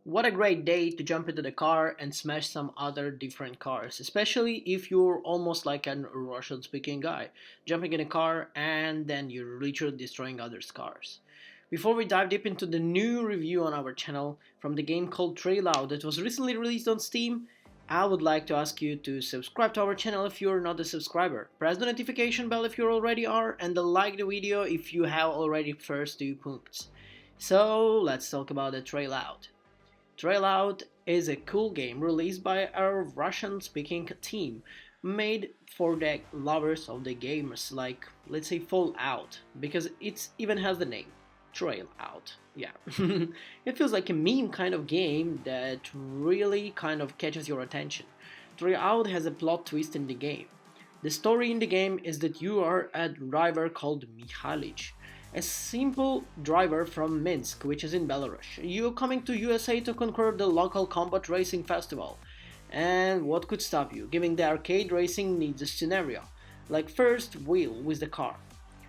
What a great day to jump into the car and smash some other different cars, especially if you're almost like a Russian speaking guy, jumping in a car and then you're literally destroying others' cars. Before we dive deep into the new review on our channel from the game called Trail Out that was recently released on Steam, I would like to ask you to subscribe to our channel if you're not a subscriber, press the notification bell if you already are, and like the video if you have already first 2 points. So let's talk about the Trail Out. Trail Out is a cool game released by our Russian-speaking team, made for the lovers of the gamers, like let's say Fallout, because it even has the name Trail Out. Yeah, it feels like a meme kind of game that really kind of catches your attention. Trail Out has a plot twist in the game. The story in the game is that you are a driver called Mikhailich, a simple driver from Minsk, which is in Belarus. You're coming to USA to conquer the local combat racing festival. And what could stop you, given the arcade racing needs a scenario, like first wheel with the car.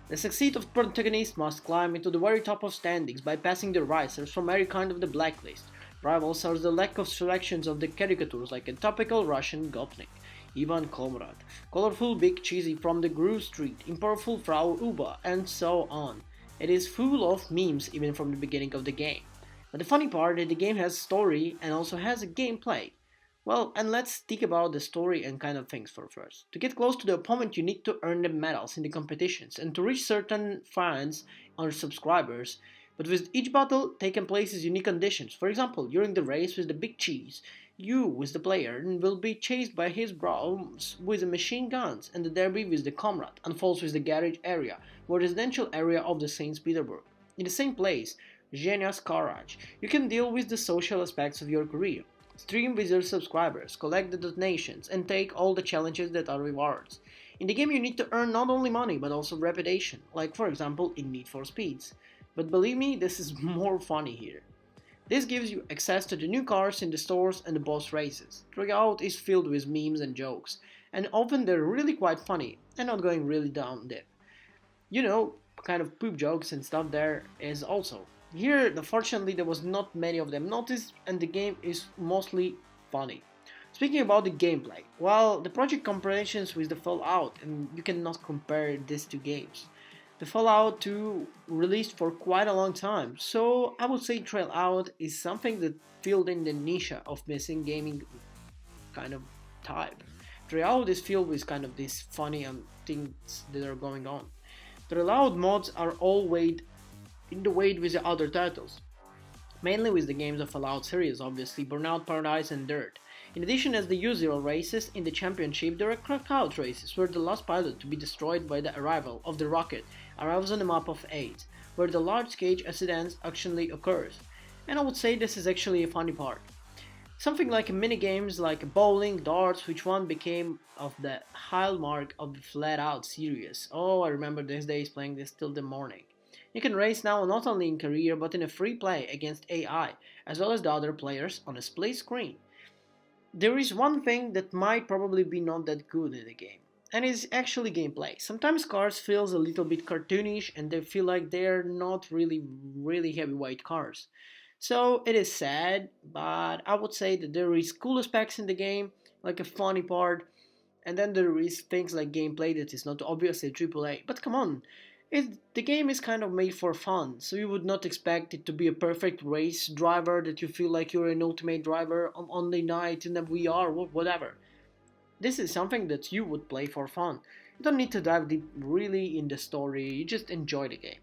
The succeed of protagonist must climb into the very top of standings by passing the racers from every kind of the blacklist. Rivals are the lack of selections of the caricatures like a topical Russian gopnik, Ivan Komrad, colorful Big Cheesy from the Grove Street, impowerful Frau Uba, and so on. It is full of memes even from the beginning of the game. But the funny part is the game has story and also has a gameplay. Well, and let's think about the story and kind of things for first. To get close to the opponent, you need to earn the medals in the competitions and to reach certain fans or subscribers. But with each battle taking place is unique conditions. For example, during the race with the big cheese, you, with the player, will be chased by his bros with the machine guns, and the derby with the comrade unfolds with the garage area, or residential area of the St. Petersburg. In the same place, Genius Courage, you can deal with the social aspects of your career. Stream with your subscribers, collect the donations, and take all the challenges that are rewards. In the game you need to earn not only money but also reputation, like for example in Need for Speeds. But believe me, this is more funny here. This gives you access to the new cars in the stores and the boss races. Tryout is filled with memes and jokes, and often they're really quite funny and not going really down deep. You know, kind of poop jokes and stuff there is also. Here, unfortunately, there was not many of them noticed, and the game is mostly funny. Speaking about the gameplay, well, the project comparisons with the Fallout, and you cannot compare these two games. The Fallout 2 released for quite a long time, so I would say Trail Out is something that filled in the niche of missing gaming kind of type. Trail Out is filled with kind of these funny things that are going on. The allowed mods are all weighed in the weight with the other titles, mainly with the games of Fallout series, obviously Burnout Paradise and Dirt. In addition, as the usual races in the championship, there are crackout races, where the last pilot to be destroyed by the arrival of the rocket arrives on the map of 8, where the large cage accident actually occurs. And I would say this is actually a funny part. Something like mini games like bowling, darts, which one became of the hallmark of the Flat Out series. Oh, I remember these days playing this till the morning. You can race now not only in career but in a free play against AI, as well as the other players on a split screen. There is one thing that might probably be not that good in the game, and it's actually gameplay. Sometimes cars feels a little bit cartoonish and they feel like they're not really heavyweight cars. So it is sad, but I would say that there is cool aspects in the game, like a funny part, and then there is things like gameplay that is not obviously AAA. But come on, the game is kind of made for fun, so you would not expect it to be a perfect race driver that you feel like you're an ultimate driver on the night in a VR or whatever. This is something that you would play for fun. You don't need to dive deep really in the story, you just enjoy the game.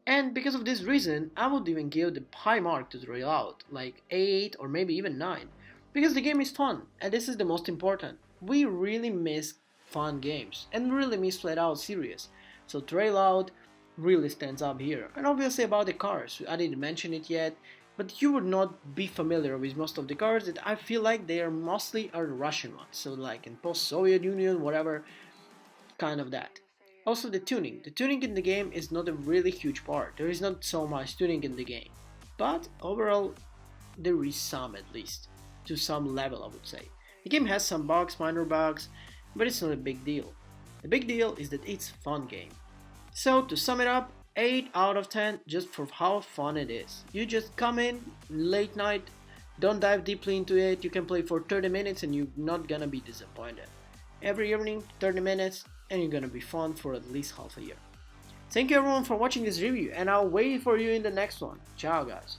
And because of this reason, I would even give the high mark to the rollout, like 8 or maybe even 9. Because the game is fun, and this is the most important. We really miss fun games, and really miss Flat Out series. So Trail Out really stands up here. And obviously about the cars, I didn't mention it yet, but you would not be familiar with most of the cars that I feel like they are mostly are Russian ones. So like in post-Soviet Union, whatever, kind of that. Also the tuning. The tuning in the game is not a really huge part. There is not so much tuning in the game. But overall, there is some at least. To some level I would say. The game has some bugs, minor bugs, but it's not a big deal. The big deal is that it's a fun game. So to sum it up, 8 out of 10 just for how fun it is. You just come in late night Don't dive deeply into it. You can play for 30 minutes and you're not gonna be disappointed. Every evening, 30 minutes, and you're gonna be fun for at least half a year. Thank you everyone for watching this review, and I'll wait for you in the next one. Ciao guys.